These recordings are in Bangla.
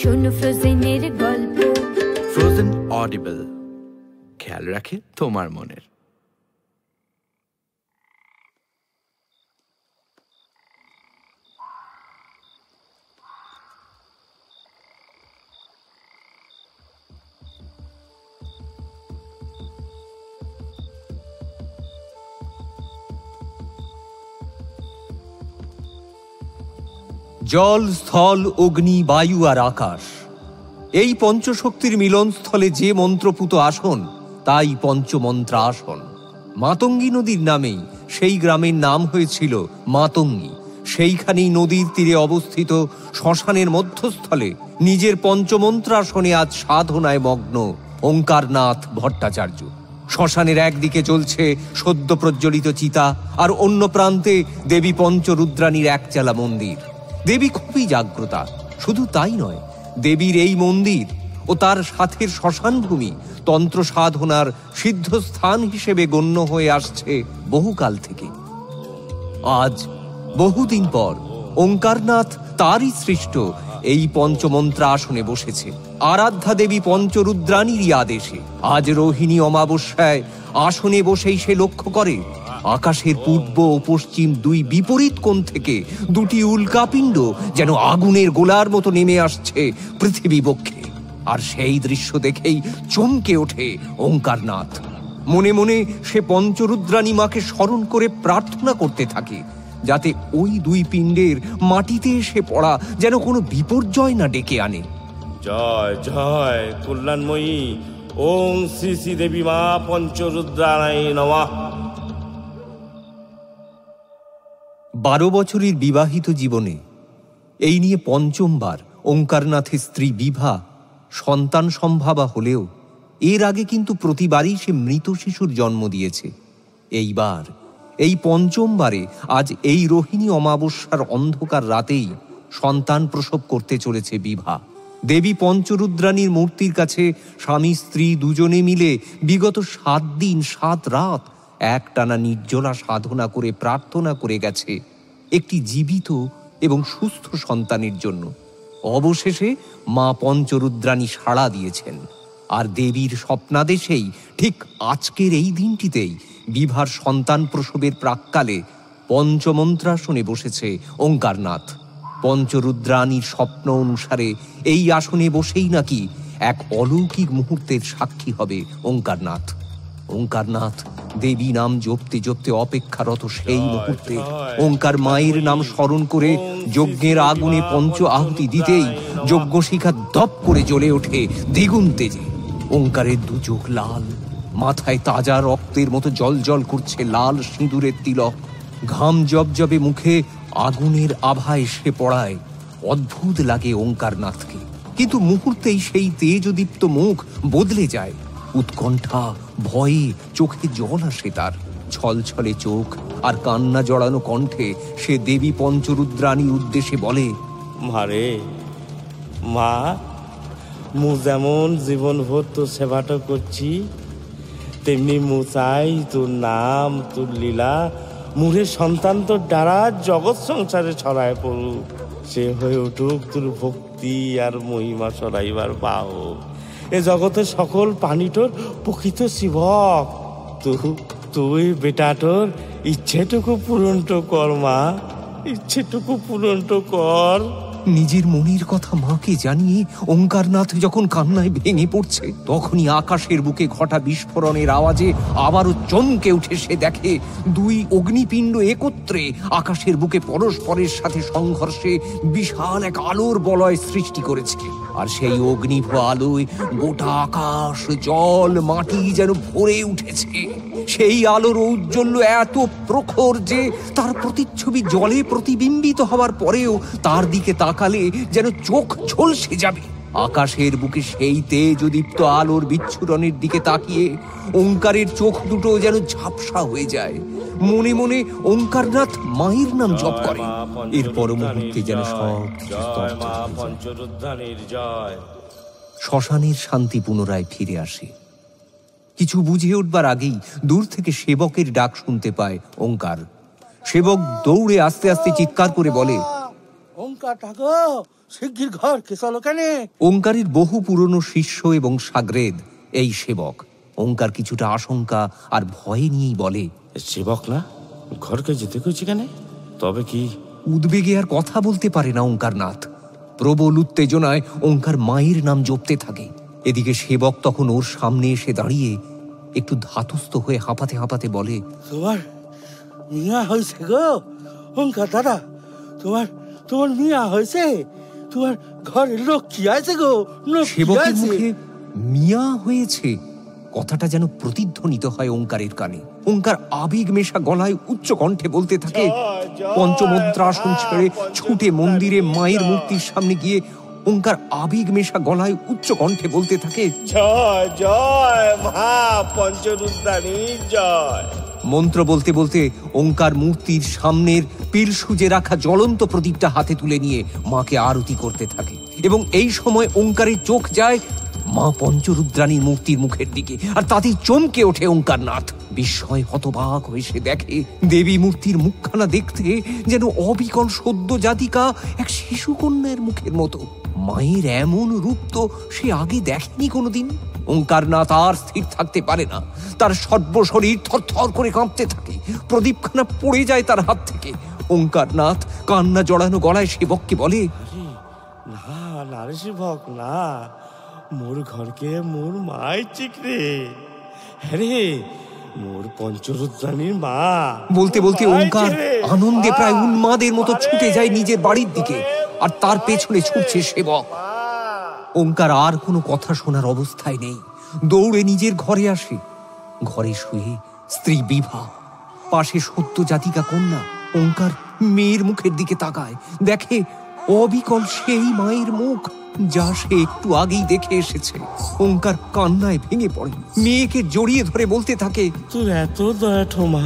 শোনো ফ্রোজেনের গল্প। ফ্রোজেন অডিবল, খেয়াল রাখে তোমার মনের। জল, স্থল, অগ্নি, বায়ু আর আকাশ, এই পঞ্চশক্তির মিলনস্থলে যে মন্ত্রপুত আসন তাই পঞ্চমন্ত্রা আসন। মাতঙ্গী নদীর নামেই সেই গ্রামের নাম হয়েছিল মাতঙ্গী। সেইখানেই নদীর তীরে অবস্থিত শ্মশানের মধ্যস্থলে নিজের পঞ্চমন্ত্রাসনে আজ সাধনায় মগ্ন ওঙ্কারনাথ ভট্টাচার্য। শ্মশানের একদিকে চলছে সদ্য প্রজ্বলিত চিতা, আর অন্য প্রান্তে দেবী পঞ্চরুদ্রাণীর একচালা মন্দির। দেবী খুবই জাগ্রতা। শুধু তাই নয়, দেবীর এই মন্দির ও তার সাথের শ্মশানভূমি তন্ত্র সাধনার সিদ্ধস্থান হিসেবে গণ্য হয়ে আসছে বহুকাল থেকে। আজ বহুদিন পর ওঙ্কারনাথ তারই সৃষ্ট এই পঞ্চমন্ত্রা আসনে বসেছে আরাধ্যা দেবী পঞ্চরুদ্রাণীরই আদেশে। আজ রোহিণী অমাবস্যায় আসনে বসেই সে লক্ষ্য করে আকাশের পূর্ব ও পশ্চিম দুই বিপরীত কোণ থেকে দুটি উল্কাপিণ্ড যেন আগুনের গোলার মতো নেমে আসছে পৃথিবী বক্ষে। আর সেই দৃশ্য দেখেই চমকে ওঠে ওঙ্কারনাথ। মনে মনে সে পঞ্চরুদ্রাণী মাকে স্মরণ করে প্রার্থনা করতে থাকে যাতে ওই দুই পিণ্ডের মাটিতে এসে পড়া যেন কোনো বিপর্যয় না ডেকে আনে। জয় জয় কল্যাণময়ী ওং শ্রী শ্রী দেবী মা পঞ্চরুদ্রাণায় নমঃ। 12 বছরের বিবাহিত জীবনে এই নিয়ে পঞ্চমবার ওঙ্কারনাথের স্ত্রী বিভা সন্তান সম্ভাবা হলেও এর আগে কিন্তু প্রতিবারই সে মৃত শিশুর জন্ম দিয়েছে। এইবার এই পঞ্চমবারে আজ এই রোহিণী অমাবস্যার অন্ধকার রাতেই সন্তান প্রসব করতে চলেছে বিভা। দেবী পঞ্চরুদ্রাণীর মূর্তির কাছে স্বামী স্ত্রী দুজনে মিলে বিগত 7 দিন 7 রাত একটানা নির্জলা সাধনা করে প্রার্থনা করে গেছে একটি জীবিত এবং সুস্থ সন্তানের জন্য। অবশেষে মা পঞ্চরুদ্রাণী সাড়া দিয়েছেন, আর দেবীর স্বপ্নাদেশেই ঠিক আজকের এই দিনটিতেই বিভার সন্তান প্রসবের প্রাক্কালে পঞ্চমন্ত্রাসনে বসেছে ওঙ্কারনাথ। পঞ্চরুদ্রাণীর স্বপ্ন অনুসারে এই আসনে বসেই নাকি এক অলৌকিক মুহূর্তের সাক্ষী হবে ওঙ্কারনাথ। ওঙ্কারনাথ দেবী নাম জপতে জপতে অপেক্ষারত সেই মুহূর্তে ওঙ্কার মায়ের নাম স্মরণ করে যজ্ঞের আগুনে পঞ্চ আহুতি দিতেই যজ্ঞ শিখা দপ করে জ্বলে ওঠে দ্বিগুণ তেজে। ওঙ্কারের দু চোখ লাল, মাথায় তাজা রক্তের মতো জল করছে লাল সিঁদুরের তিলক। ঘাম জবজবে মুখে আগুনের আভা এসে পড়ায় অদ্ভুত লাগে ওঙ্কারনাথকে। কিন্তু মুহূর্তেই সেই তেজদীপ্ত মুখ বদলে যায়। উৎকণ্ঠা, ভয়ে চোখে জল আসে তার। ছলছলে চোখ আর কান্না জড়ানো কণ্ঠে সে দেবী পঞ্চরুদ্রাণীর উদ্দেশ্যে বলে, মারে মা, মু যেমন জীবনভর তোর সেবাটা করছি, তেমনি মু চাই তোর নাম, তোর লীলা, মুরে সন্তান তোর দ্বারা জগৎ সংসারে ছড়ায় পড়ুক। সে হয়ে উঠুক তোর ভক্তি আর মহিমা ছড়াইবার বাহক। এ জগতের সকল প্রাণী তোর প্রকৃত শিবক। তুই বেটা তোর ইচ্ছেটুকু পূরণ তো কর মা, ইচ্ছেটুকু পূরণ তো কর। নিজের মনের কথা মাকে জানিয়ে ওঙ্কারনাথ যখন কান্নায় ভেঙে পড়ছে, তখনই আকাশের বুকে ঘটা বিস্ফোরণের আওয়াজে আবারও চমকে উঠে সে দেখে দুই অগ্নিপিণ্ড একত্রে আকাশের বুকে পরস্পরের সাথে সংঘর্ষে বিশাল এক আলোর বলয় সৃষ্টি করেছে। আর সেই অগ্নিভ আলোয় গোটা আকাশ, জল, মাটি যেন ভরে উঠেছে। সেই আলোর ঔজ্জ্বল্য এত প্রখর যে তার প্রতিচ্ছবি জলে প্রতিবিম্বিত হওয়ার পরেও তার দিকে তাকালে যেন চোখ ঝলসে যাবে। আকাশের বুকে সেই তেজদীপ্ত আলোর বিচ্ছুরণের দিকে তাকিয়ে ওঙ্কারের চোখ দুটো যেন ঝাপসা হয়ে যায়। মনে মনে ওঙ্কারনাথ মায়ের নাম জপ করে। এরপর মুহূর্তে যেন সব শ্মশানের শান্তি পুনরায় ফিরে আসে। কিছু বুঝে উঠবার আগেই দূর থেকে সেবকের ডাক শুনতে পায় ওঙ্কার। সেবক দৌড়ে আস্তে আস্তে চিৎকার করে বলে, শিগগির ঘর কে চলো কেনে? ওঙ্কারের বহু পুরনো শিষ্য এবং সাগরেদ এই সেবক। ওঙ্কার কিছুটা আশঙ্কা আর ভয়ে নিয়েই বলে, সেবক না, ঘরকে যেতে কইছি কেন? তবে কি? উদ্বেগে আর কথা বলতে পারে না ওঙ্কারনাথ। প্রবল উত্তেজনায় ওঙ্কার মায়ের নাম জপতে থাকে। এদিকে সেবক তখন ওর সামনে এসে দাঁড়িয়ে একটু ধাতস্থ হয়ে হাঁপাতে হাঁপাতে বলে, তোমার মিয়া হয়েছে গো ওঙ্কার দাদা, তোমার মিয়া হয়েছে, তোমার ঘরের লোক কি আছে গো? সেবকের মুখে মিয়া হয়েছে কথাটা যেন প্রতিধ্বনিত হয় ওঙ্কারের কানে। ওঙ্কার আবেগ মেশা গলায় উচ্চ কণ্ঠে বলতে থাকে, পঞ্চমন্ত্রাসন ছেড়ে ছুটে মন্দিরে মায়ের মূর্তির সামনে গিয়ে ওঙ্কার আবেগ মেশা গলায় উচ্চ কণ্ঠে বলতে থাকে, জয় জয় মা পঞ্চরূপধারী জয়। মন্ত্র বলতে বলতে ওঙ্কার মূর্তির সামনের পিল সুজে রাখা জ্বলন্ত প্রদীপটা হাতে তুলে নিয়ে মাকে আরতি করতে থাকে। এবং এই সময় ওঙ্কারের চোখ যায় মা পঞ্চরুদ্রাণীর মূর্তির মুখের দিকে, আর তাতেই চমকে ওঠে ওঙ্কারনাথ। বিস্ময় হতবাক হয়ে সে দেখে দেবী মূর্তির মুখখানা দেখতে যেন অবিকল সদ্য জাতিকা এক শিশু কন্যার মুখের মতো। মায়ের এমন রূপ তো সে আগে দেখেনি কোনোদিন। ওঙ্কারনাথ আর স্থির থাকতে পারে না, তার সর্বশরীর থরথর করে কাঁপতে থাকে। প্রদীপখানা পড়ে যায় তার হাত থেকে। ওঙ্কারনাথ কান্না জড়ানো গলায় সেবককে বলে, না না রে সেবক না, মোর ঘরকে মোর মাই চিকরে, হ্যারে মোর পঞ্চরুদ্রাণীর মা। বলতে বলতে ওঙ্কার আনন্দে প্রায় উন্মাদের মতো ছুটে যায় নিজের বাড়ির দিকে, আর তার পেছনে ছুটছে সেবক। ওঙ্কার আর কোনো কথা শোনার অবস্থায় নেই, দৌড়ে নিজের ঘরে আসে। ঘরে শুয়ে স্ত্রী বিভা, পাশে সদ্য জাতিকা কন্যা। ওঙ্কার মেয়ের মুখের দিকে তাকায়, দেখে অবিকল সেই মায়ের মুখ যা সে একটু আগেই দেখে এসেছে। ওঙ্কার কান্নায় ভেঙে পড়ে, মেয়েকে জড়িয়ে ধরে বলতে থাকে, তোর এত দয়া ঠোমা,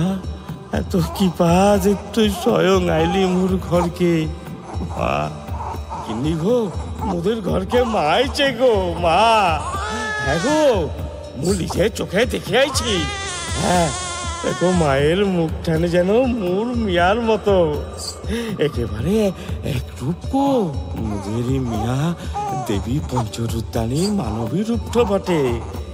এত কৃপা যে তুই স্বয়ং আইলি মোর ঘরকে। মা কিনি গো, মোদের ঘরকে মাইছে গো মা। হ্যাঁ গো, মু নিজের চোখে দেখে আইছি। হ্যাঁ দেখো মায়ের মুখখানে যেন মোর মিয়ার মতো, একেবারে এক রূপ গো। মোদেরই মিয়া দেবী পঞ্চরুদ্রাণীর মানবী রূপটো বটে।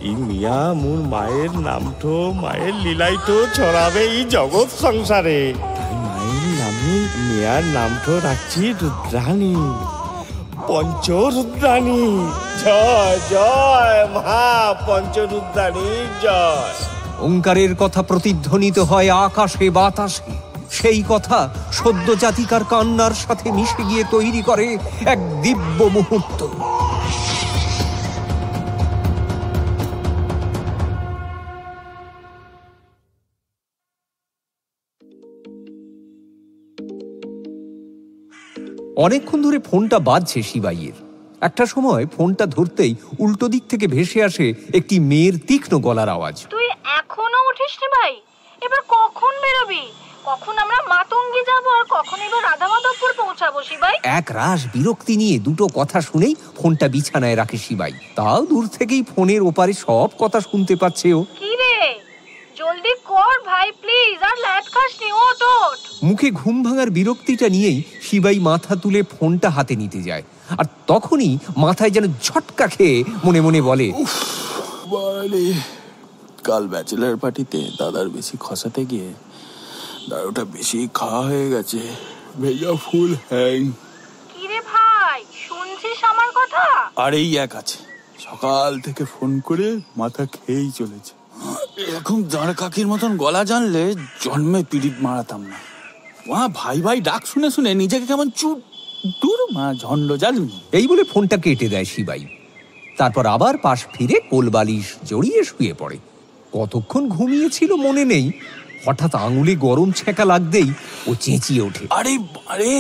এই মিয়া মোর মায়ের নামটো, মায়ের লীলাইটো ছড়াবে এই জগৎ সংসারে। তাই মায়ের নামে মিয়ার নামটো রাখছি রুদ্রাণী, পঞ্চরুদ্রাণী। জয় জয় মা পঞ্চরুদ্রাণী জয়। ওঙ্কারের কথা প্রতিধ্বনিত হয় আকাশে বাতাসে। সেই কথা সদ্য জাতিকার কান্নার সাথে মিশে গিয়ে তৈরি করে এক দিব্য মুহূর্ত। অনেকক্ষণ ধরে ফোনটা বাজছে শিবাইয়ের। একটা সময় ফোনটা ধরতেই উল্টো দিক থেকে ভেসে আসে একটি মেয়ের তীক্ষ্ণ গলার আওয়াজ। তুই এখনো উঠিসনি ভাই? এবার কখন বেরোবি? কখন আমরা মাতঙ্গি যাব আর কখন এবার রাধামাধবপুর পৌঁছাবো শিবাই? এক রাশ বিরক্তি নিয়ে দুটো কথা শুনেই ফোনটা বিছানায় রাখে শিবাই। তাও দূর থেকেই ফোনের ওপারে সব কথা শুনতে পাচ্ছে ও। কি রে, জলদি কর ভাই প্লিজ, আর ল্যাট খাসনি, ও তোট। মুখে ঘুম ভাঙার বিরক্তিটা নিয়েই শিবাই মাথা তুলে ফোনটা হাতে নিতে যায়, আর তখনই মাথায় যেন ঝটকা খেয়ে মনে মনে বলে, কাল ব্যাচেলার পার্টিতে দাদার বেশি খসাতে গিয়ে দারুটা বেশি খাওয়া হয়ে গেছে। ভেজা ফুল হ্যাং। কি রে ভাই, শুনছিস আমার কথা? আর এই এক আছে, সকাল থেকে ফোন করে মাথা খেয়েই চলেছে। এরকম দাঁড় কাকির মতন গলা জানলে জন্মে পিড়িত মারাতাম না। মা ভাই ভাই ডাক শুনে শুনে নিজেকে কেমন চুপ দূর মা ঝন্ড জালুনি। এই বলে ফোনটা কেটে দেয় শিবাই। তারপর আবার পাশ ফিরে কোলবালিশ জড়িয়ে শুয়ে পড়ে। কতক্ষণ ঘুমিয়েছিল মনে নেই, হঠাৎ আঙুলে গরম ছ্যাঁকা লাগতেই ও চেঁচিয়ে ওঠে। আরে আরে!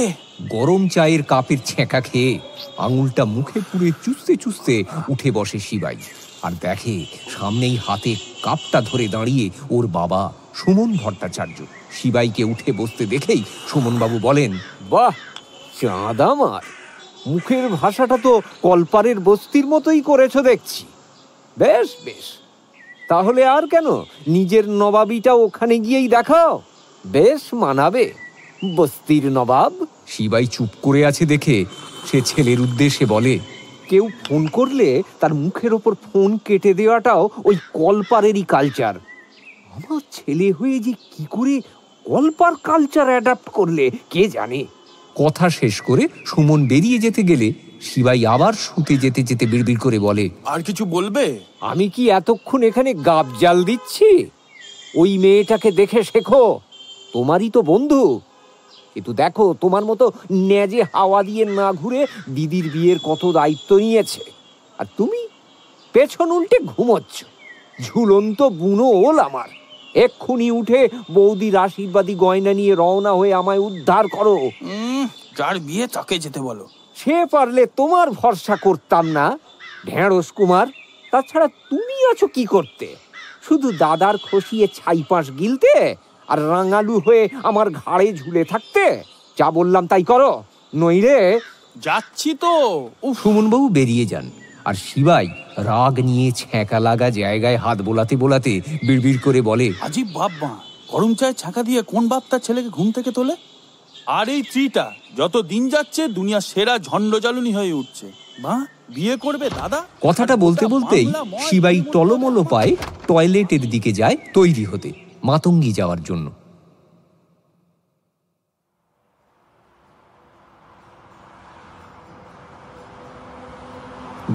গরম চায়ের কাপের ছ্যাঁকা খেয়ে আঙুলটা মুখে পুরে চুষতে চুষতে উঠে বসে শিবাই, আর দেখে সামনেই হাতে কাপটা ধরে দাঁড়িয়ে ওর বাবা সুমন ভট্টাচার্য। শিবাইকে উঠে বসতে দেখেই সুমনবাবু বলেন, বাহ চাঁদ আমার, মুখের ভাষাটা তো কলপারের বস্তির মতোই করেছো দেখছি। বেশ বেশ, তাহলে আর কেন, নিজের নবাবিটা ওখানে গিয়েই দেখাও, বেশ মানাবে বস্তির নবাব। শিবাই চুপ করে আছে দেখে সে ছেলের উদ্দেশ্যে বলে, কেউ ফোন করলে তার মুখের ওপর ফোন কেটে দেওয়াটাও ওই কলপারেরই কালচার। আমার ছেলে হয়ে যে কি করে কলপার কালচার অ্যাডাপ্ট করলে কে জানে। কথা শেষ করে সুমন বেরিয়ে যেতে গেলে শিবাই আবার শুতে যেতে যেতে বিড়বিড় করে বলে, আর কিছু বলবে? আমি কি এতক্ষণ এখানে গাবজাল দিচ্ছি? ওই মেয়েটাকে দেখে শেখো, তোমারই তো বন্ধু। কিন্তু দেখো, তোমার মতো ন্যাজে হাওয়া দিয়ে না ঘুরে দিদির বিয়ের কত দায়িত্ব নিয়েছে, আর তুমি পেছন উল্টে ঘুমোচ্ছ। ঝুলন্ত বুনো ওল আমার। এক্ষুনি উঠে বৌদির আশীর্বাদী গয়না নিয়ে রওনা হয়ে আমায় উদ্ধার করো। যার বিয়ে তাকে যেতে বলো। সে পারলে তোমার ভরসা করতাম না, ঢেঁড়স কুমার। তাছাড়া তুমি আছো কি করতে? শুধু দাদার খসিয়ে ছাইপাঁশ গিলতে আর রাঙালু হয়ে আমার ঘাড়ে ঝুলে থাকতে। যা বললাম তাই করো, নইলে। যাচ্ছি তো। সুমনবাবু বেরিয়ে যান, আর শিবাই রাগ নিয়ে ছ্যাঁকা লাগা জায়গায় হাত বোলাতে বোলাতে বিড়বিড় করে বলে, আজীব বাপ মা, গরম চায় ছাঁকা দিয়ে কোন বাপ তার ছেলেকে ঘুম থেকে তোলে? আর এই ট্রিটা যত দিন যাচ্ছে দুনিয়ার সেরা ঝন্ডজালুনি হয়ে উঠছে। মা বিয়ে করবে দাদা? কথাটা বলতে বলতেই শিবাই টলমলো পায়ে টয়লেটের দিকে যায় তৈরি হতে, মাতঙ্গী যাওয়ার জন্য।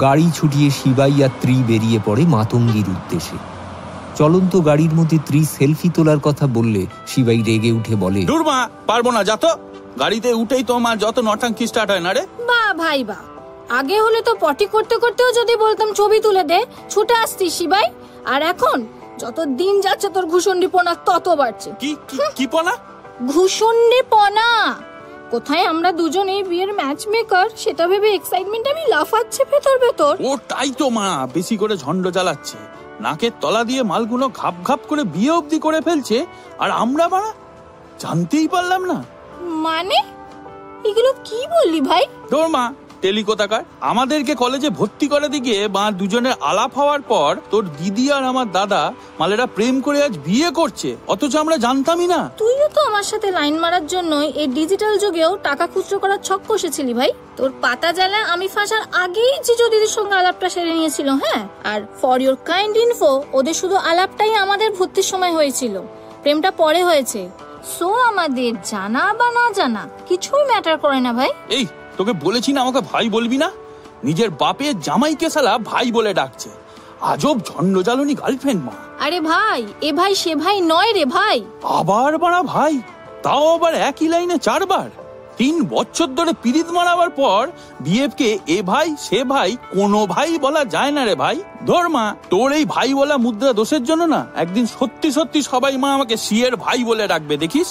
গাড়ি ছুটিয়ে শিবাই আর ত্রি বেরিয়ে পড়ে মাতঙ্গীর উদ্দেশ্যে। চলন্ত গাড়ির মধ্যে ত্রি সেলফি তোলার কথা বললে শিবাই রেগে উঠে বলে, দূর মা, পারবো না, যা তো। গাড়িতে উঠেই তো আমার যত নটাঙ্কি স্টার্ট হয় না রে। বা ভাই বা, আগে হলে তো পটি করতে করতেও যদি বলতাম ছবি তুলে দে, ছুটে আসতি শিবাই। আর এখন যত দিন যাচ্ছে তোর ঘুষুন্ডিপনা তত বাড়ছে। কি কি পনা? ঘুষুন্ডিপনা। কোথায় আমরা দুজনেই বিয়ের ম্যাচ মেকার সেটা ভেবে এক্সাইটমেন্ট আমি লাফাচ্ছে ভেতর ভেতর। ওটাই তো মা, বেশি করে ঝন্ড জ্বালাচ্ছে। নাকের তলা দিয়ে মালগুলো ঘাপ ঘাপ করে বিয়ে অবধি করে ফেলছে, আর আমরা বাড়া জানতেই পারলাম না। মানে এগুলো কি বললি ভাই? তোর মা টেলিকোথাকার আমাদেরকে কলেজে ভর্তি করে দিকে বা দুজনের আলাপ হওয়ার পর তোর দিদি আর আমার দাদা মালেরা প্রেম করে আজ বিয়ে করছে, অথচ আমরা জানতামই না। তুইও তো আমার সাথে লাইন মারার জন্য এই ডিজিটাল যুগেও টাকা খুচরো করার ছক কষেছিলি ভাই। তোর পাতা জ্বালা আমি ফাঁসার আগেই জিজু দিদির সঙ্গে আলাপটা সেরে নিয়েছিল। হ্যাঁ, আর ফর ইউর কাইন্ড ইনফো, ওদের শুধু আলাপটাই আমাদের ভর্তির সময় হয়েছিল, প্রেমটা পরে হয়েছে। সো আমাদের জানা বা না জানা কিছুই ম্যাটার করে না ভাই। এই তোকে বলেছি না আমাকে ভাই বলবি না? নিজের বাপের জামাইকে শালা ভাই বলে ডাকছে। আজব ঝন্ডজালুনি গার্লফ্রেন্ড মা। আরে ভাই, এ ভাই সে ভাই নয় রে ভাই। আবার বাড়া ভাই, তাও আবার একই লাইনে 4 বার। 3 বছর ধরে পিরিত মারাবার পর বিএফকে এ ভাই সে ভাই কোনো ভাই বলা যায় না রে ভাই। ধর মা, তোর এই ভাই বলা মুদ্রা দোষের জন্য না একদিন সত্যি সত্যি সবাই মা আমাকে সিয়ের ভাই বলে ডাকবে, দেখিস।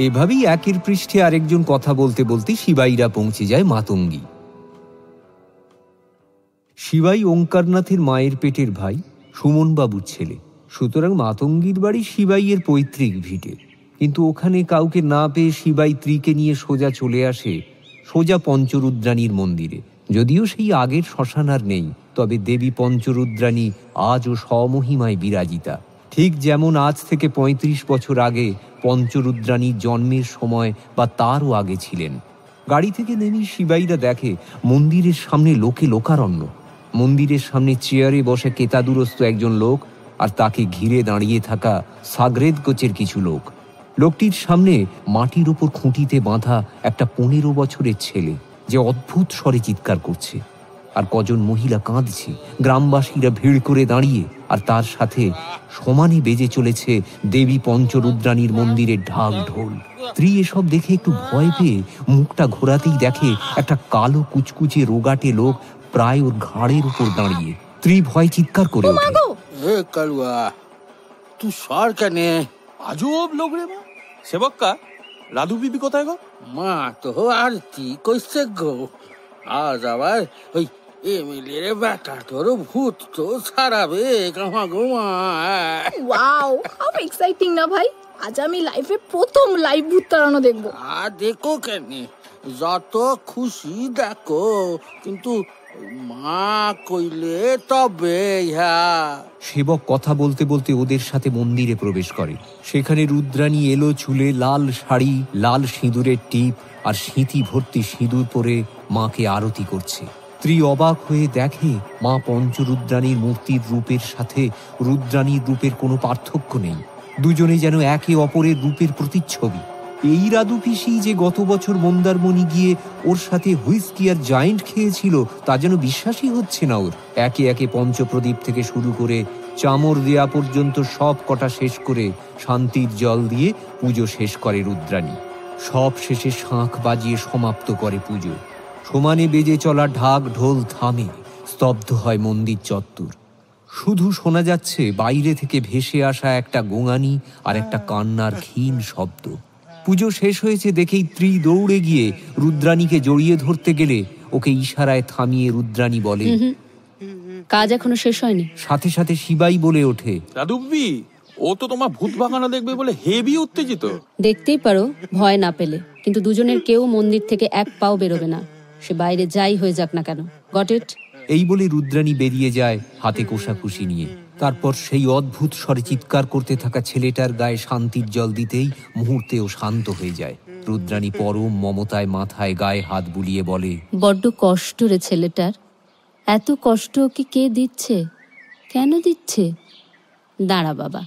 এভাবেই একের পৃষ্ঠে আরেকজন কথা বলতে বলতে শিবাইরা পৌঁছে যায় মাতঙ্গী। শিবাই ওঙ্কারনাথের মায়ের পেটের ভাই, সুমনবাবুর ছেলে। সুতরাং মাতঙ্গীর বাড়ি শিবাইয়ের পৈতৃক ভিটে। কিন্তু ওখানে কাউকে না পেয়ে শিবাই ত্রিকে নিয়ে সোজা চলে আসে পঞ্চরুদ্রাণীর মন্দিরে। যদিও সেই আগের শ্মশান আর নেই, তবে দেবী পঞ্চরুদ্রাণী আজও স্বমহিমায় বিরাজিতা। ঠিক যেমন আজ থেকে 35 বছর আগে পঞ্চরুদ্রাণীর জন্মের সময় বা তারও আগে ছিলেন। গাড়ি থেকে নেমে শিবাইরা দেখে মন্দিরের সামনে লোকে লোকারণ্য। মন্দিরের সামনে চেয়ারে বসে কেতাদুরস্ত একজন লোক, আর তাকে ঘিরে দাঁড়িয়ে থাকা সাগরেদ কোচের কিছু লোক। লোকটির সামনে মাটির ওপর খুঁটিতে বাঁধা একটা 15 বছরের ছেলে, যে অদ্ভুত স্বরে চিৎকার করছে, আর কজন মহিলা কাঁদছে। গ্রামবাসীরা ভিড় করে দাঁড়িয়ে, আর তার সাথে সমানে বেজে চলেছে দেবী পঞ্চরুদ্রাণীর মন্দিরের ঢাক ঢোল। স্ত্রী এসব দেখে একটু ভয় পেয়ে মুখটা ঘোরাতেই দেখে একটা কালো কুচকুচে রোগাটে লোক প্রায় ওর ঘাড়ের উপর দাঁড়িয়ে। স্ত্রী ভয় চিৎকার করে ওঠে, তুই সর কেনে? আজব লোক রে মা। সেবক্কা রাধু বিবি কোথায় গো? মা তো আর কি কইছে গো, আজ আবার ওই এমএলএর বেটা তোর ভূত তো ছাড়াবে কামা গো মা। ওয়াও, হাউ এক্সাইটিং না ভাই। আজ আমি লাইফে প্রথম লাইভ ভূত তাড়ানো দেখবো। আর দেখো কেন, যত খুশি দেখো, কিন্তু মা কইলে তবে। হ্যাঁ, সেবক কথা বলতে বলতে ওদের সাথে মন্দিরে প্রবেশ করে। সেখানে রুদ্রাণী এলো চুলে, লাল শাড়ি, লাল সিঁদুরের টিপ আর সিঁথি ভর্তি সিঁদুর পরে মাকে আরতি করছে। স্ত্রী অবাক হয়ে দেখে মা পঞ্চরুদ্রাণীর মূর্তির রূপের সাথে রুদ্রাণীর রূপের কোনো পার্থক্য নেই। দুজনে যেন একে অপরের রূপের প্রতিচ্ছবি। এই রাধু পিসি যে গত বছর মন্দারমণি গিয়ে ওর সাথে হুইস্কি আর জায়েন্ট খেয়েছিল তা যেন বিশ্বাসই হচ্ছে না ওর। একে একে পঞ্চপ্রদীপ থেকে শুরু করে চামর দেয়া পর্যন্ত সব কটা শেষ করে শান্তির জল দিয়ে পুজো শেষ করে রুদ্রাণী। সব শেষে শাঁখ বাজিয়ে সমাপ্ত করে পুজো। সমানে বেজে চলা ঢাক ঢোল থামে, স্তব্ধ হয় মন্দির চত্বর। শুধু শোনা যাচ্ছে বাইরে থেকে ভেসে আসা একটা গোঙানি আর একটা কান্নার ক্ষীণ শব্দ। পুজো শেষ হয়েছে দেখেই স্ত্রী দৌড়ে গিয়ে রুদ্রাণীকে জড়িয়ে ধরতে গেলে ওকে ইশারায় থামিয়ে রুদ্রাণী বলে, কাজ এখনো শেষ হয়নি। সাথে সাথে শিবাই বলে ওঠে, দাদুব্বি, ও তো তোমার ভূত বাগানো দেখবে বলে হেভি উত্তেজিত। দেখতেই পারো ভয় না পেলে, কিন্তু দুজনের কেউ মন্দির থেকে এক পাও বেরোবে না, সে বাইরে যাই হয়ে যাক না কেন। Got it? এই বলে রুদ্রাণী বেরিয়ে যায় হাতে কোষাকুষি নিয়ে। তারপর সেই অদ্ভুত স্বরে চিৎকার করতে থাকা ছেলেটার গায়ে শান্তির জল দিতেই মুহূর্তেও শান্ত হয়ে যায়। রুদ্রাণী পরম মমতায় মাথায় গায়ে হাত বুলিয়ে বলে, বড্ড কষ্ট রে ছেলেটার। এত কষ্ট ওকে কে দিচ্ছে? কেন দিচ্ছে? দাঁড়া বাবা,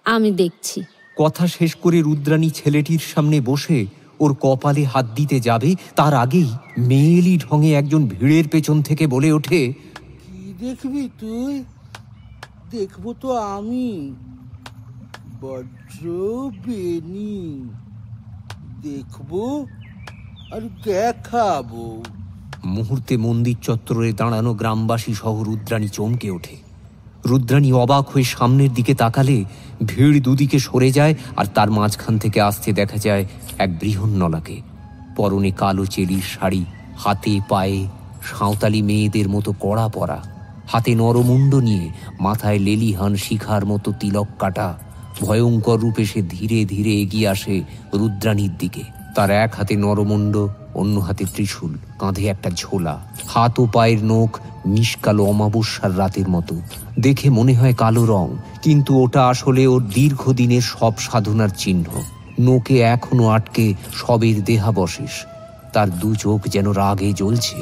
আমি দেখছি। কথা শেষ করে রুদ্রাণী ছেলেটির সামনে বসে ওর কপালে হাত দিতে যাবে, তার আগেই মেয়েলি ঢঙে একজন ভিড়ের পেছন থেকে বলে ওঠে, কি দেখবি তুই? দেখবো তো আমি, বজ্র বেনি। দেখবো আর দেখাবো। মুহূর্তে মন্দির চত্বরে দাঁড়ানো গ্রামবাসী সহ রুদ্রাণী চমকে ওঠে। রুদ্রাণী অবাক হয়ে সামনের দিকে তাকালে ভিড় দুদিকে সরে যায়, আর তার মাঝখান থেকে আসতে দেখা যায় এক বৃহন্নলাকে। পরনে কালো চেলির শাড়ি, হাতে পায়ে সাঁওতালি মেয়েদের মতো কড়া পরা, হাতে নরমুণ্ড নিয়ে, মাথায় লেলিহান শিখার মতো তিলক কাটা। ভয়ঙ্কর রূপে সে ধীরে ধীরে এগিয়ে আসে রুদ্রাণীর দিকে। তার এক হাতে নরমুণ্ড, অন্য হাতে ত্রিশূল, কাঁধে একটা ঝোলা, হাত ও পায়ের নখ নিষ্কালো অমাবস্যার রাতের মতো। দেখে মনে হয় কালো রং, কিন্তু ওটা আসলে ওর দীর্ঘদিনের সব সাধনার চিহ্ন। নোকে এখনো আটকে সবের দেহাবশেষ। তার দু চোখ যেন রাগে জ্বলছে,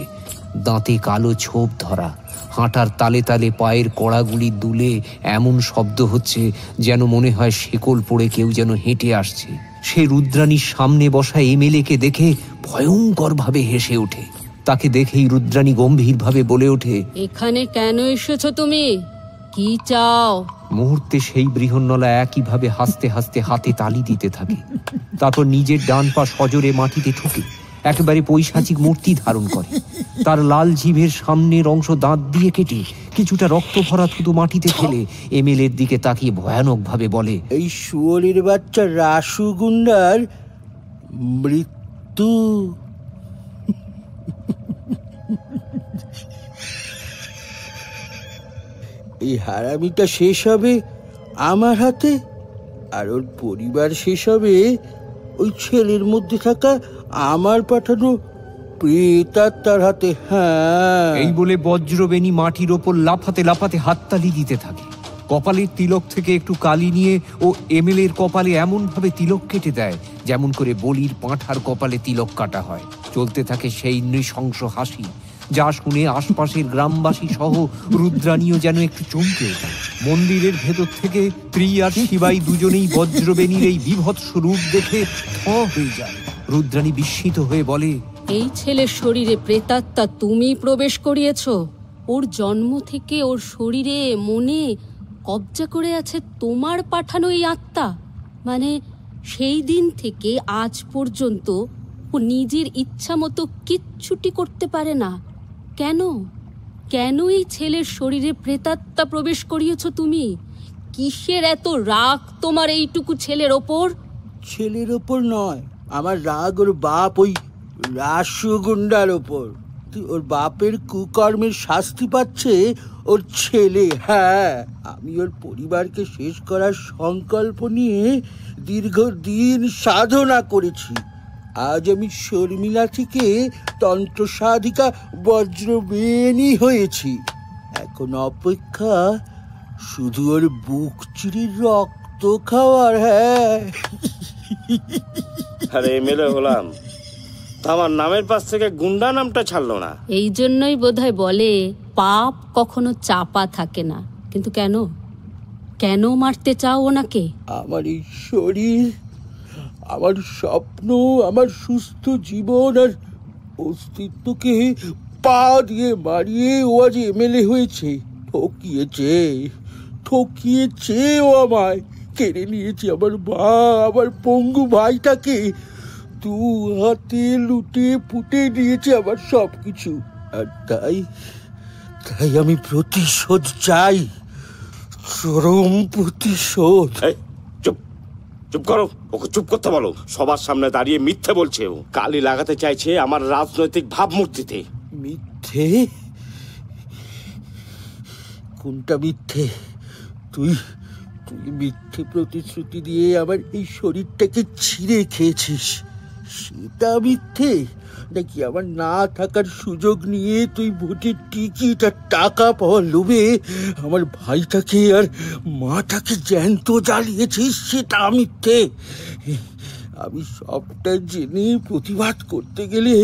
দাঁতে কালো ছোপ ধরা। হাঁটার তালে তালে পায়ের কড়াগুলি দুলে এমন শব্দ হচ্ছে যেন মনে হয় শেকল পড়ে কেউ যেন হেঁটে আসছে। সে রুদ্রাণীর সামনে বসা এমএলএকে দেখে ভয়ঙ্কর ভাবে হেসে ওঠে। তাকে দেখেই রুদ্রাণী গম্ভীরভাবে বলে ওঠে, এখানে কেন এসেছো তুমি? কি চাও? মুহূর্তে সেই বৃহন্নলা একইভাবে হাসতে হাসতে হাতে তালি দিতে থাকে। তারপর নিজের ডান পা সজোরে মাটিতে ঠুকে একেবারে পৈশাচিক মূর্তি ধারণ করে। তার লাল জিভের সামনের অংশ দাঁত দিয়ে কেটে কিছুটা রক্ত ভরা থুতু মাটিতে ফেলে এমএলএর দিকে তাকিয়ে ভয়ানক ভাবে বলে, এই শুয়োরের বাচ্চা রাসু গুন্ডার মৃত্যু। এই হারামিটা শেষ হবে আমার হাতে, আর ওর পরিবার শেষ হবে ওই ছেলের মধ্যে থাকা আমার পাঠানো প্রেতাত্মার হাতে। হ্যাঁ, এই বলে বজ্রবেণী মাটির ওপর লাফাতে লাফাতে হাততালি দিতে থাকে। কপালের তিলক থেকে একটু কালি নিয়ে ও এমএলএর কপালে এমন ভাবে তিলক কেটে দেয় যেমন করে বলির পাঁঠার কপালে তিলক কাটা হয়। চলতে থাকে সেই নৃশংস হাসি, যা শুনে আশপাশের গ্রামবাসী সহ রুদ্রাণীও যেন একটু চমকে ওঠে। মন্দিরের ভেতর থেকে স্ত্রী আর শিবাই দুজনেই বজ্রবেণীর এই বিভৎস রূপ দেখে থ হয়ে যায়। রুদ্রাণী বিস্মিত হয়ে বলে, এই ছেলের শরীরে প্রেতাত্মা তুমি প্রবেশ করিয়েছ? ওর জন্ম থেকে ওর শরীরে মনে কবজা করে আছে তোমার পাঠানো এই আত্মা? মানে সেই দিন থেকে আজ পর্যন্ত ও নিজের ইচ্ছা মতো কিচ্ছুটি করতে পারে না? কেন কেন এই ছেলের শরীরে প্রেতাত্মা প্রবেশ করিয়েছ তুমি? কিসের এত রাগ তোমার এইটুকু ছেলের ওপর? ছেলের ওপর নয়, আমার রাগ ওর বাপ ওই রাসু গুন্ডার ওপর। ওর বাপের কুকর্মের শাস্তি পাচ্ছে ওর ছেলে। হ্যাঁ, আমি ওর পরিবারকে শেষ করার সংকল্প নিয়ে দীর্ঘদিন সাধনা করেছি। আজ আমি শর্মিলা থেকে তন্ত্র সাধিকা বজ্রবেণী হয়েছি। এখন অপেক্ষা শুধু ওর বুক চিরে রক্ত খাওয়ার। হ্যাঁ, আরে এমএলএ হলাম, আমার নামের পাশ থেকে গুন্ডা নামটা ছাড়লো না। এই জন্যই বোধহয় বলে পাপ কখনো চাপা থাকে না। কিন্তু কেন কেন মারতে চাও ওনাকে? আমার এই শরীর, আমার স্বপ্ন, আমার সুস্থ জীবন আর অস্তিত্বকে পা দিয়ে মারিয়ে ও আজ এমএলএ হয়েছে। ঠকিয়েছে ও আমায়। কেড়ে নিয়েছে আমার মা, আমার পঙ্গু ভাইটাকে। 2 হাতে লুটে পুটে নিয়েছে আমার সবকিছু। আর তাই আমি প্রতিশোধ চাই, চরম প্রতিশোধ। চুপ করো, ওকে চুপ করতে বলো। সবার সামনে দাঁড়িয়ে মিথ্যে বলছে ও। কালি লাগাতে চাইছে আমার রাজনৈতিক ভাবমূর্তিতে। মিথ্যে? কোনটা মিথ্যে? তুই মিথ্যে প্রতিশ্রুতি দিয়ে আমার এই শরীরটাকে ছিঁড়ে খেয়েছিস, সেটা মিথ্যে? নাকি আমার না থাকার সুযোগ নিয়ে তুই ভোটের টিকিট আর টাকা পাওয়ার লোভে আমার ভাইটাকে আর মাটাকে জ্যান্ত জ্বালিয়েছিস, সেটা মিথ্যে? আমি সবটা জেনে প্রতিবাদ করতে গেলে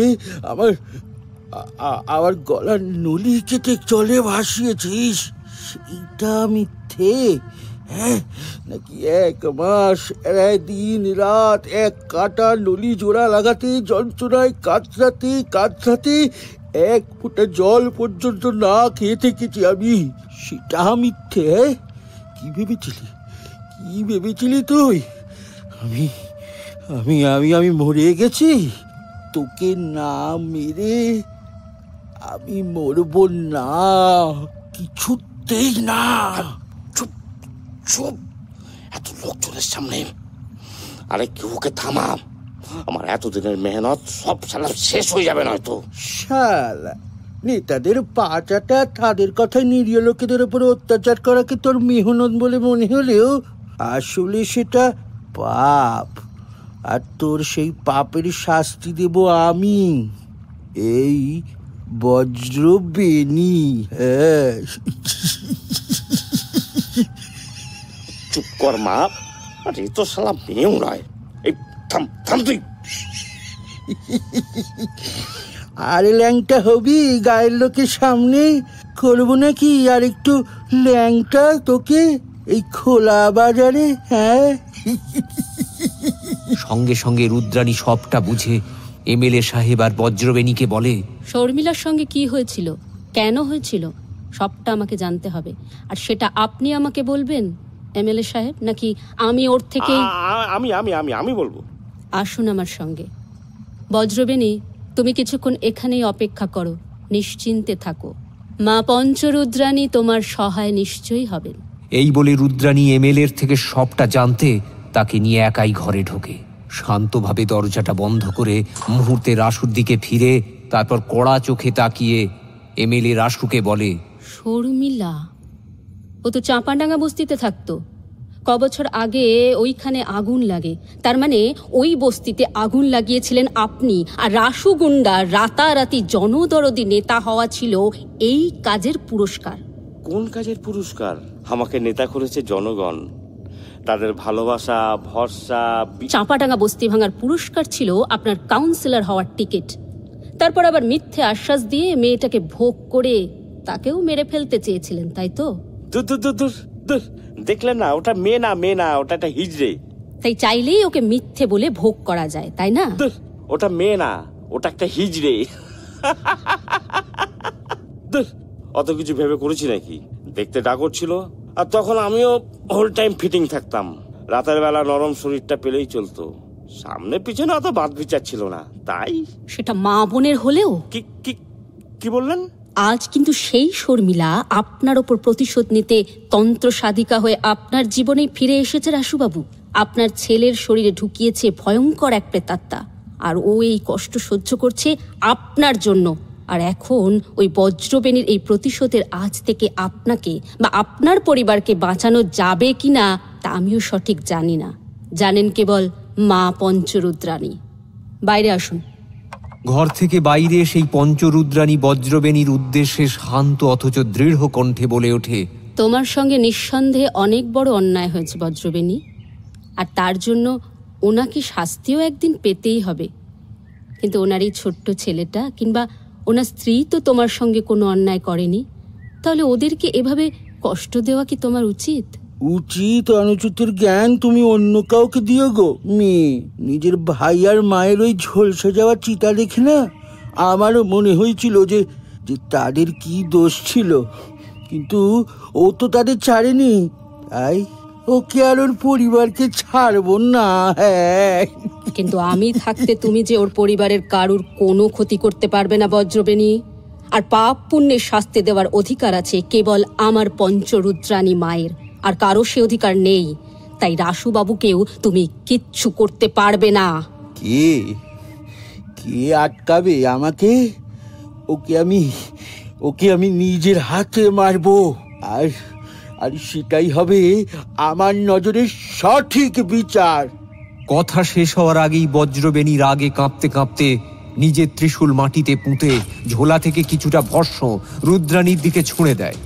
আমার গলার নলি কেটে জলে ভাসিয়েছিস, সেইটা মিথ্যে? হ্যাঁ, নাকি 1 মাস দিন রাত এক কাটা নলি জোড়া লাগাতে, যন্ত্রণায় কাতরাতে 1 ফোঁটা জল পর্যন্ত না খেয়ে থেকেছি আমি, সেটা মিথ্যে? কি ভেবেছিলি তুই? আমি মরে গেছি? তোকে না মেরে আমি মরব না, কিছুতেই না। চুপ, এত লোকজনের সামনে। আরে কেউ ওকে থামা, আমার এতদিনের মেহনত সব শালা শেষ হয়ে যাবে নয়তো। শালা নেতাদের পা চাটা, তাদের কথায় নিরীহ লোকেদের উপর অত্যাচার করাকে তোর মেহনত বলে মনে হলেও আসলে সেটা পাপ। আর তোর সেই পাপের শাস্তি দেব আমি, এই বজ্রবেণী। হ্যাঁ, চুপ কর মা। আরে তো শালা মেয়েও নয়। এই থাম তুই। আরে ল্যাংটা হবি গায়ের লোকের সামনে? করবো নাকি আর একটু ল্যাংটা তোকে এই খোলা বাজারে? হ্যাঁ। সঙ্গে সঙ্গে রুদ্রাণী সবটা বুঝে এমএলএ সাহেব আর বজ্রবেণীকে বলে, শর্মিলার সঙ্গে কি হয়েছিল, কেন হয়েছিল, সবটা আমাকে জানতে হবে। আর সেটা আপনি আমাকে বলবেন এমএলএ সাহেব, নাকি আমি ওর থেকে? আমি বলবো। আসুন আমার সঙ্গে। বজ্রবেণী, তুমি কিছুক্ষণ এখানেই অপেক্ষা করো, নিশ্চিন্তে থাকো। মা পঞ্চরুদ্রাণী তোমার সহায় নিশ্চয়ই হবেন। এই বলে রুদ্রাণী এমএলএর থেকে সবটা জানতে তাকে নিয়ে একাই ঘরে ঢোকে। শান্তভাবে দরজাটা বন্ধ করে মুহূর্তে রাসুর দিকে ফিরে, তারপর কড়া চোখে তাকিয়ে এমএলএ রাসুকে বলে, শর্মিলা, ও তো চাঁপাডাঙ্গা বস্তিতে থাকতো। কবছর আগে ওইখানে আগুন লাগে, তার মানে ওই বস্তিতে আগুন লাগিয়েছিলেন আপনি। আর রাসু গুন্ডা রাতারাতি জনদরদি নেতা হওয়া ছিল এই কাজের পুরস্কার। কোন কাজের পুরস্কার? আমাকে নেতা করেছে জনগণ, তাদের ভালোবাসা, ভরসা। চাঁপাডাঙ্গা বস্তি ভাঙার পুরস্কার ছিল আপনার কাউন্সিলর হওয়ার টিকিট। তারপর আবার মিথ্যে আশ্বাস দিয়ে মেয়েটাকে ভোগ করে তাকেও মেরে ফেলতে চেয়েছিলেন, তাই তো? দেখলেন না, ওটা মেয়ে না, ওটা একটা হিজড়ে। তাই চাইলেই ওকে মিথ্যে বলে ভোগ করা যায়, তাই না? ওটা মেয়ে না, ওটা একটা হিজড়ে। অত কিছু ভেবে করেছি নাকি? দেখতে ডাগর ছিল, আর তখন আমিও হোল টাইম ফিটিং থাকতাম। রাতের বেলা নরম শরীরটা পেলেই চলতো, সামনে পিছনে অত বাদ বিচার ছিল না। তাই সেটা মা বোনের হলেও। কি বললেন? আজ কিন্তু সেই শর্মিলা আপনার ওপর প্রতিশোধ নিতে তন্ত্র সাধিকা হয়ে আপনার জীবনে ফিরে এসেছে। রাসুবাবু আপনার ছেলের শরীরে ঢুকিয়েছে ভয়ঙ্কর এক প্রেতাত্মা, আর ও এই কষ্ট সহ্য করছে আপনার জন্য। আর এখন ওই বজ্রবেণীর এই প্রতিশোধের আজ থেকে আপনাকে বা আপনার পরিবারকে বাঁচানো যাবে কিনা তা আমিও সঠিক জানি না। জানেন কেবল মা পঞ্চরুদ্রাণী। বাইরে আসুন। ঘর থেকে বাইরে সেই পঞ্চরুদ্রাণী বজ্রবেণীর উদ্দেশ্যে শান্ত অথচ দৃঢ় কণ্ঠে বলে ওঠে, তোমার সঙ্গে নিঃসন্দেহে অনেক বড় অন্যায় হয়েছে বজ্রবেণী, আর তার জন্য ওনাকে শাস্তিও একদিন পেতেই হবে। কিন্তু ওনার এই ছোট্ট ছেলেটা কিংবা ওনার স্ত্রী তো তোমার সঙ্গে কোনো অন্যায় করেনি, তাহলে ওদেরকে এভাবে কষ্ট দেওয়া কি তোমার উচিত? উচিত অনুচিতের জ্ঞান তুমি অন্য কাউকে দিও গো মেয়ে। নিজের ভাই আর মায়ের ওই ঝলসে যাওয়া চিতা দেখে না আমারও মনে হয়েছিল যে তাদের কি দোষ ছিল, কিন্তু ও তো তাদের ছাড়েনি, তাই ওকে আর ওর পরিবারকে ছাড়বো না। হ্যাঁ, কিন্তু আমি থাকতে তুমি যে ওর পরিবারের কারুর কোনো ক্ষতি করতে পারবে না বজ্রবেণী। আর পাপ পুণ্যের শাস্তি দেওয়ার অধিকার আছে কেবল আমার পঞ্চরুদ্রাণী মায়ের, আর কারো সে অধিকার নেই। তাই রাসুবাবুকেও তুমি কিচ্ছু করতে পারবে না। কে কে আটকাবে আমাকে? ওকে আমি নিজের হাতে মারবো, আর আর সেটাই হবে আমার নজরে সঠিক বিচার। কথা শেষ হওয়ার আগেই বজ্রবেণী রাগে কাঁপতে কাঁপতে নিজের ত্রিশূল মাটিতে পুঁতে ঝোলা থেকে কিছুটা ভস্ম রুদ্রাণীর দিকে ছুঁড়ে দেয়।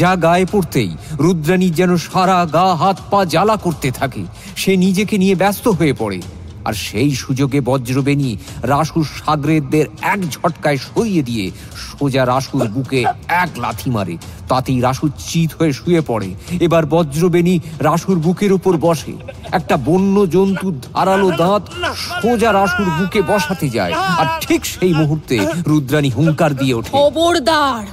যা গায়ে পড়তেই রুদ্রাণীর যেন সারা গা হাত পা জ্বালা করতে থাকে। সে নিজেকে নিয়ে ব্যস্ত হয়ে পড়ে, আর সেই সুযোগে বজ্রবেণী রাসুর সাগরেদদের এক ঝটকায় সরিয়ে দিয়ে সোজা রাসুর বুকে এক লাথি মারে। তাতেই রাসু চিত হয়ে শুয়ে পড়ে। এবার বজ্রবেণী রাসুর বুকের উপর বসে। একটা বন্য জন্তুর ধারালো দাঁত সোজা রাসুর বুকে বসাতে যায়, আর ঠিক সেই মুহূর্তে রুদ্রাণী হুঙ্কার দিয়ে ওঠে, খবরদার!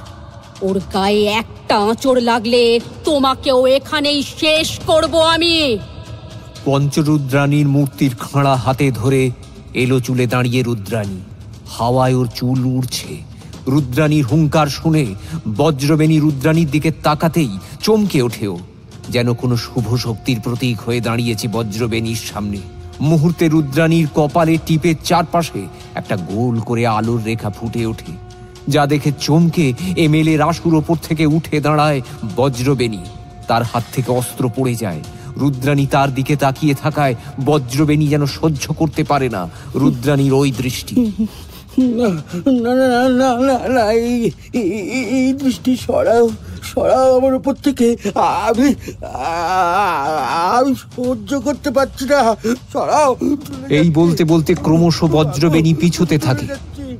ওর গায়ে একটা আঁচড় লাগলে তোমাকেও এখানেই শেষ করব আমি। পঞ্চরুদ্রাণীর মূর্তির খাঁড়া হাতে ধরে এলো চুলে দাঁড়িয়ে রুদ্রাণী। হাওয়ায় ওর চুল উড়ছে। রুদ্রাণীর হুঙ্কার শুনে বজ্রবেণী রুদ্রাণীর দিকে তাকাতেই চমকে ওঠেও, যেন কোনো শুভ শক্তির প্রতীক হয়ে দাঁড়িয়েছে বজ্রবেণীর সামনে। মুহূর্তে রুদ্রাণীর কপালে টিপের চারপাশে একটা গোল করে আলোর রেখা ফুটে ওঠে, যা দেখে চমকে এমএলএ রাসুর ওপর থেকে উঠে দাঁড়ায় বজ্রবেণী। তার হাত থেকে অস্ত্র পড়ে যায়। রুদ্রাণী তার দিকে তাকিয়ে থাকায় বজ্রবেণী যেন সহ্য করতে পারে না রুদ্রাণীর ওই দৃষ্টি। না না না না না, এই দৃষ্টি সরাও আমার উপর থেকে। আমি সহ্য করতে পারছি না, সরাও। এই বলতে বলতে ক্রমশ বজ্রবেণী পিছুতে থাকে।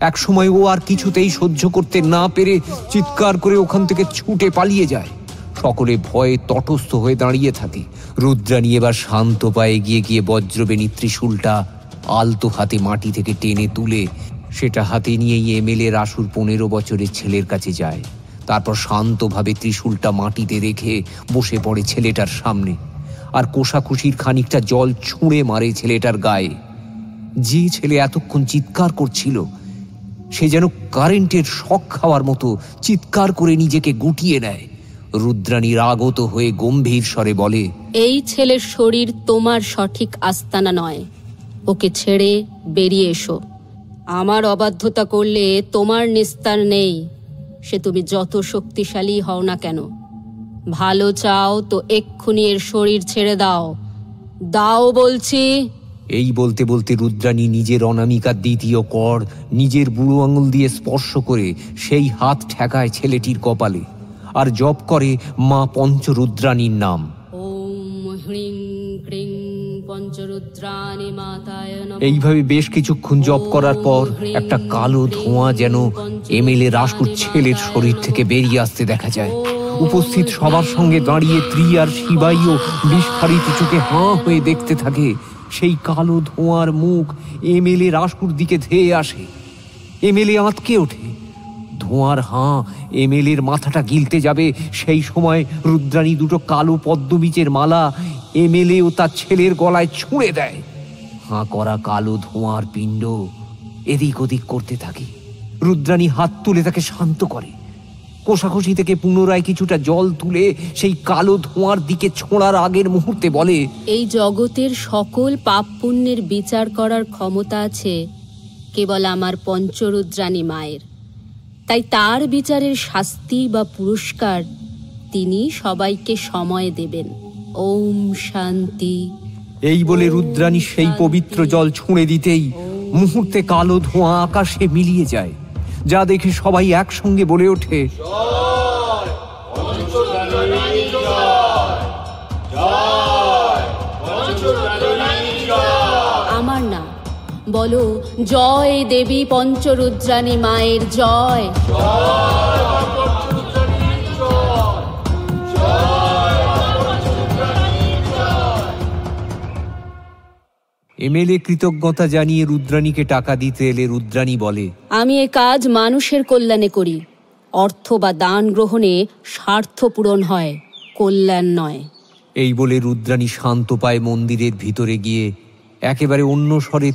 একসময় ও আর কিছুতেই সহ্য করতে না পেরে চিৎকার করে ওখান থেকে ছুটে পালিয়ে যায়। সকলে ভয়ে তটস্থ হয়ে দাঁড়িয়ে থাকে। রুদ্রাণী এবার শান্ত পায়ে গিয়ে বজ্রবেণীর ত্রিশূলটা আলতো হাতে মাটি থেকে টেনে তুলে সেটা হাতে নিয়েই এমএলএ রাসুর 15 বছরের ছেলের কাছে যায়। তারপর শান্তভাবে ত্রিশূলটা মাটিতে রেখে বসে পড়ে ছেলেটার সামনে, আর কোষাকুষির খানিকটা জল ছুঁড়ে মারে ছেলেটার গায়ে। যে ছেলে এতক্ষণ চিৎকার করছিল সে যেন কারেন্টের শক খাওয়ার মতো চিৎকার করে নিজেকে গুটিয়ে নেয়। রুদ্রাণী রাগত হয়ে গম্ভীর স্বরে বলে, এই ছেলের শরীর তোমার সঠিক আস্তানা নয়, ওকে ছেড়ে বেরিয়ে এসো। আমার অবাধ্যতা করলে তোমার নিস্তার নেই, সে তুমি যত শক্তিশালী হও না কেন। ভালো চাও তো এক্ষুনি এর শরীর ছেড়ে দাও, দাও বলছি। এই বলতে বলতে রুদ্রাণী নিজের অনামিকার দ্বিতীয় কর নিজের বুড়ো আঙুল দিয়ে স্পর্শ করে সেই হাত ঠেকায় ছেলেটির কপালে, আর জপ করে মা পঞ্চরুদ্রাণীর নাম। এইভাবে বেশ কিছুক্ষণ জপ করার পর একটা কালো ধোঁয়া যেন এমএলএ রাসুর ছেলের শরীর থেকে বেরিয়ে আসতে দেখা যায়। উপস্থিত সবার সঙ্গে দাঁড়িয়ে ত্রি আর শিবাইও বিস্ফারিত চোখে হাঁ হয়ে দেখতে থাকে। সেই কালো ধোঁয়ার মুখ এমএলএ রাসুর দিকে ধেয়ে আসে। এমএলএ আঁতকে ওঠে। ধোঁয়ার হাঁ এমএলএর মাথাটা গিলতে যাবে, সেই সময় রুদ্রাণী দুটো কালো পদ্মবীজের মালা এমএলএ ও তার ছেলের গলায় ছুঁড়ে দেয়। হাঁ করা কালো ধোঁয়ার পিণ্ড এদিক ওদিক করতে থাকে। রুদ্রাণী হাত তুলে তাকে শান্ত করে। কোষাকুষি থেকে পুনরায় কিছুটা জল তুলে সেই কালো ধোঁয়ার দিকে ছোঁড়ার আগের মুহূর্তে বলে, এই জগতের সকল পাপ পুণ্যের বিচার করার ক্ষমতা আছে কেবল আমার পঞ্চরুদ্রাণী মায়ের। তাই তার বিচারের শাস্তি বা পুরস্কার তিনি সবাইকে সময় দেবেন। ওম শান্তি। এই বলে রুদ্রাণী সেই পবিত্র জল ছুঁড়ে দিতেই মুহূর্তে কালো ধোঁয়া আকাশে মিলিয়ে যায়, যা দেখে সবাই একসঙ্গে বলে ওঠে, আমার না, বলো জয় দেবী পঞ্চরুদ্রাণী মায়ের জয়। এমএলএ কৃতজ্ঞতা জানিয়ে রুদ্রাণীকে টাকা দিতে এলে রুদ্রাণী বলে, আমি এ কাজ মানুষের কল্যাণে করি। অর্থ বা দান গ্রহণে স্বার্থ পূরণ হয়, কল্যাণ নয়। এই বলে রুদ্রাণী শান্ত পায়ে মন্দিরের ভিতরে গিয়ে একেবারে অন্য স্বরে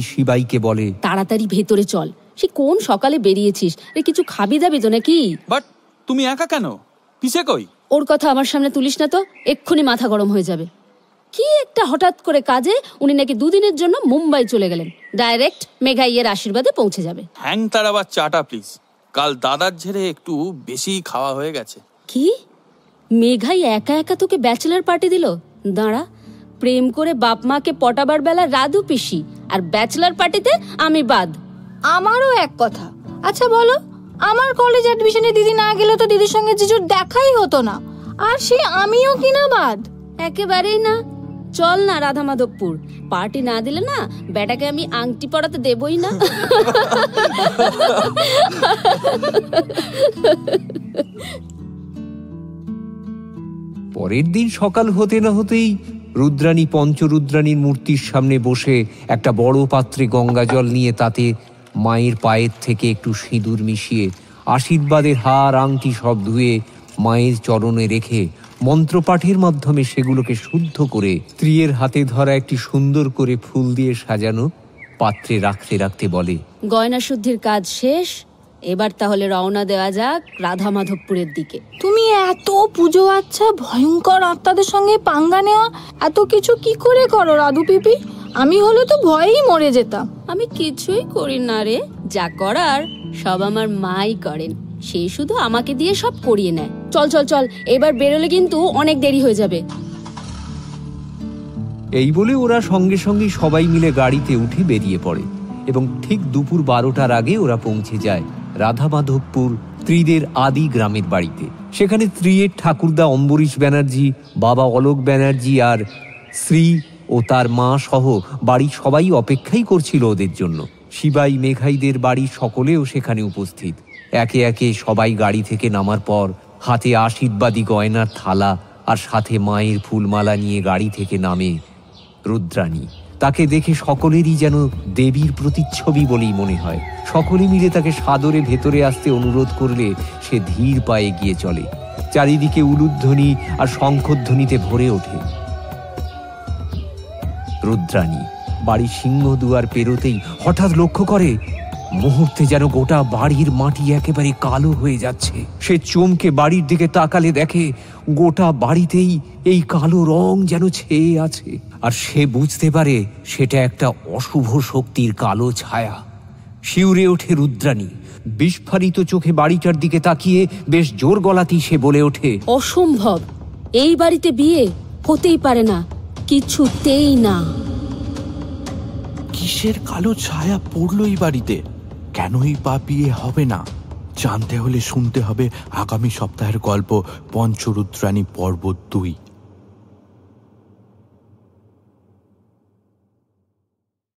শিবাইকে বলে, তাড়াতাড়ি ভেতরে চল। সে কোন সকালে বেরিয়েছিস রে, কিছু খাবি দাবি তো নাকি? বাট তুমি একা কেন? পিছে কই? ওর কথা আমার সামনে তুলিস না তো, এক্ষুনি মাথা গরম হয়ে যাবে। কি একটা হঠাৎ করে কাজে উনি নাকি দুদিনের জন্য মুম্বাই চলে গেলেন, ডাইরেক্ট মেঘাইয়ের আশীর্বাদে পৌঁছে যাবে। হ্যাং তারাবার চাটা প্লিজ, কাল দাদার ঝেড়ে একটু বেশি খাওয়া হয়ে গেছে। কি মেঘাই একা একা তোকে ব্যাচেলার পার্টি দিল? দাঁড়া, প্রেম করে বাপ মাকে পটাবার বেলা রাধু পিসি, আর ব্যাচেলার পার্টিতে আমি বাদ। আমারও এক কথা, আচ্ছা বলো, আমার কলেজ অ্যাডমিশনে দিদি না গেলে তো দিদির সঙ্গে জিজুর দেখাই হতো না, আর সে আমিও কিনা বাদ? একেবারেই না। চল না রাধা মাধবপুর, পার্টি না দিলে না বেটাকে আমি আংটি পরাতে দেবই না। পরের দিন সকাল হতে না হতেই রুদ্রাণী পঞ্চরুদ্রাণীর মূর্তির সামনে বসে একটা বড় পাত্রে গঙ্গা জল নিয়ে তাতে মায়ের পায়ের থেকে একটু সিঁদুর মিশিয়ে আশীর্বাদের হার আংটি সব ধুয়ে মায়ের চরণে রেখে মন্ত্রপাঠের মাধ্যমে সেগুলোকে শুদ্ধ করে স্ত্রীর হাতে ধরা একটি সুন্দর করে ফুল দিয়ে সাজানো পাত্রে রাখতে রাখতে বলে, গয়না শুদ্ধির কাজ শেষ, এবার তাহলে রওনা দেওয়া যাক রাধা মাধবপুরের দিকে। তুমি এত পুজো আচ্ছা ভয়ঙ্কর আত্মাদের সঙ্গে পাঙ্গা নেওয়া এত কিছু কি করে করো রাধু পিপি? আমি হলে তো ভয়েই মরে যেতাম। আমি কিছুই করি না রে, যা করার সব আমার মাই করেন, সে শুধু আমাকে দিয়ে সব করিয়ে নেয়। চল চল চল, এবার বেরোলে কিন্তু অনেক দেরি হয়ে যাবে। এই বলে ওরা সঙ্গে সঙ্গে সবাই মিলে গাড়িতে উঠে বেরিয়ে পড়ে এবং ঠিক দুপুর 12টার আগে ওরা পৌঁছে যায় রাধা মাধবপুর ত্রিদের আদি গ্রামের বাড়িতে। সেখানে ত্রিয়ের ঠাকুরদা অম্বরীশ ব্যানার্জি, বাবা অলোক ব্যানার্জি আর শ্রী ও তার মা সহ বাড়ির সবাই অপেক্ষাই করছিল ওদের জন্য। শিবাই মেঘাইদের বাড়ির সকলেও সেখানে উপস্থিত। একে একে সবাই গাড়ি থেকে নামার পর হাতে আশীর্বাদী গয়নার থালা আর সাথে মায়ের ফুলমালা নিয়ে গাড়ি থেকে নামে রুদ্রাণী। তাকে দেখে সকলেরই যেন দেবীর প্রতিচ্ছবি বলেই মনে হয়। সকলে মিলে তাকে সাদরে ভেতরে আসতে অনুরোধ করলে সে ধীর পায়ে গিয়ে চলে। চারিদিকে উলুধ্বনি আর শঙ্খধ্বনিতে ভরে ওঠে। রুদ্রাণী বাড়ির সিংহদুয়ার পেরোতেই হঠাৎ লক্ষ্য করে মুহূর্তে যেন গোটা বাড়ির মাটি একেবারে কালো হয়ে যাচ্ছে। সে চমকে বাড়ির দিকে তাকালে দেখে গোটা বাড়িতেই এই কালো রং যেন ছেয়ে আছে। আর সে বুঝতে পারে সেটা একটা অশুভ শক্তির কালো ছায়া। শিউরে ওঠে রুদ্রাণী। বিস্ফারিত চোখে বাড়িটার দিকে তাকিয়ে বেশ জোর গলাতেই সে বলে ওঠে, অসম্ভব, এই বাড়িতে বিয়ে হতেই পারে না, কিছুতেই না। কিসের কালো ছায়া পড়লো এই বাড়িতে? কেনই বা বিয়ে হবে না? জানতে হলে শুনতে হবে আগামী সপ্তাহের গল্প পঞ্চরুদ্রাণী পর্ব 2।